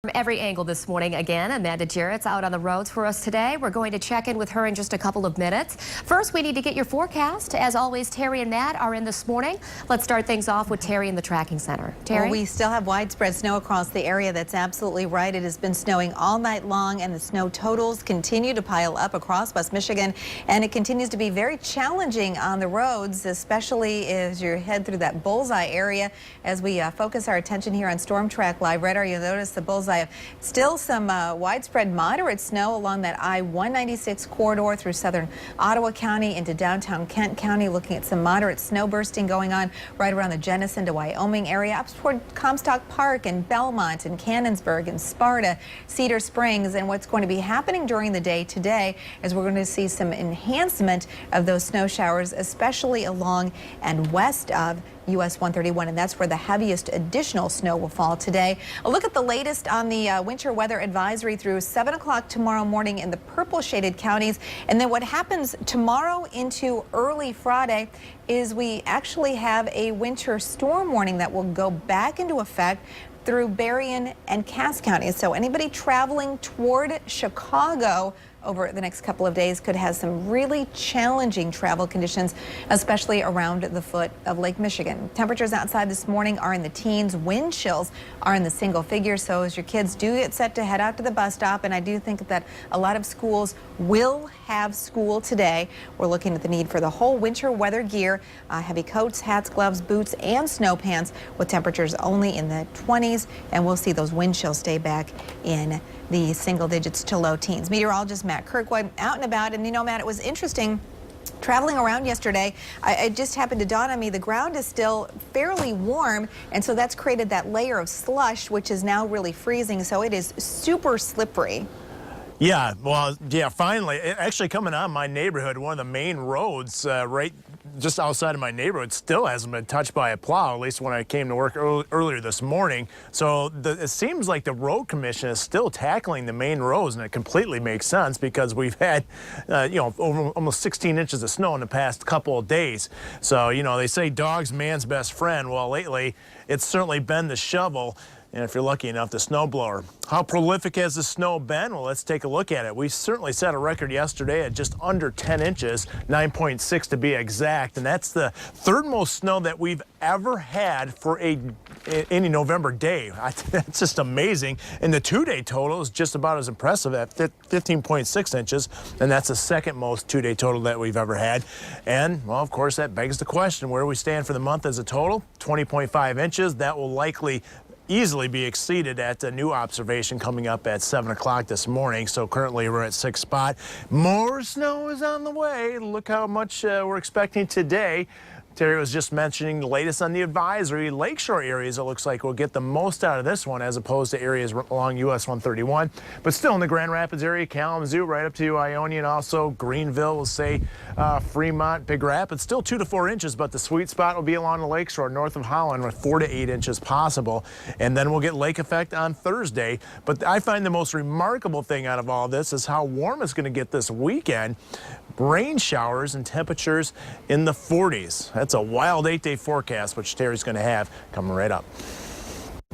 From every angle this morning, again, Amanda Jarrett's out on the roads for us today. We're going to check in with her in just a couple of minutes. First, we need to get your forecast. As always, Terry and Matt are in this morning. Let's start things off with Terry in the tracking center. Terry? Well, we still have widespread snow across the area. That's absolutely right. It has been snowing all night long, and the snow totals continue to pile up across West Michigan, and it continues to be very challenging on the roads, especially as you head through that bullseye area. As we focus our attention here on Storm Track Live Radar, you'll notice the bullseye of still some widespread moderate snow along that I-196 corridor through southern Ottawa County into downtown Kent County. Looking at some moderate snow bursting going on right around the Jenison to Wyoming area, up toward Comstock Park and Belmont and Cannonsburg and Sparta, Cedar Springs. And what's going to be happening during the day today is we're going to see some enhancement of those snow showers, especially along and west of US 131, and that's where the heaviest additional snow will fall today. A look at the latest on the winter weather advisory through 7 o'clock tomorrow morning in the purple shaded counties. And then what happens tomorrow into early Friday is we actually have a winter storm warning that will go back into effect through Berrien and Cass counties. So anybody traveling toward Chicago over the next couple of days could have some really challenging travel conditions, especially around the foot of Lake Michigan. Temperatures outside this morning are in the teens. Wind chills are in the single figures. So as your kids do get set to head out to the bus stop, and I do think that a lot of schools will have school today, we're looking at the need for the whole winter weather gear, heavy coats, hats, gloves, boots, and snow pants, with temperatures only in the 20s, and we'll see those wind chills stay back in the single digits to low teens. Meteorologist Matt Kirkwood out and about. And you know, Matt, it was interesting traveling around yesterday. It just happened to dawn on me, the ground is still fairly warm, and so that's created that layer of slush, which is now really freezing, so it is super slippery. Yeah, well, yeah, finally, actually coming on my neighborhood, one of the main roads right just outside of my neighborhood still hasn't been touched by a plow, at least when I came to work earlier this morning. So it seems like the road commission is still tackling the main roads, and it completely makes sense because we've had, you know, almost 16 inches of snow in the past couple of days. So, you know, they say dog's man's best friend. Well, lately, it's certainly been the shovel. And if you're lucky enough, the snowblower. How prolific has the snow been? Well, let's take a look at it. We certainly set a record yesterday at just under 10 inches, 9.6 to be exact. And that's the third most snow that we've ever had for any November day. That's just amazing. And the two-day total is just about as impressive at 15.6 inches. And that's the second most two-day total that we've ever had. And, well, of course, that begs the question, where do we stand for the month as a total? 20.5 inches. That will likely easily be exceeded at the new observation coming up at 7 o'clock this morning. So currently we're at 6th spot. More snow is on the way. Look how much we're expecting today. Terry was just mentioning the latest on the advisory. Lakeshore areas, it looks like, will get the most out of this one as opposed to areas along US 131. But still in the Grand Rapids area, Kalamazoo right up to Ionia, and also Greenville, we'll say Fremont, Big Rapids, still 2 to 4 inches, but the sweet spot will be along the lakeshore north of Holland with 4 to 8 inches possible. And then we'll get lake effect on Thursday. But I find the most remarkable thing out of all this is how warm it's going to get this weekend. Rain showers and temperatures in the 40s. That's a wild 8-day forecast, which Terry's going to have coming right up.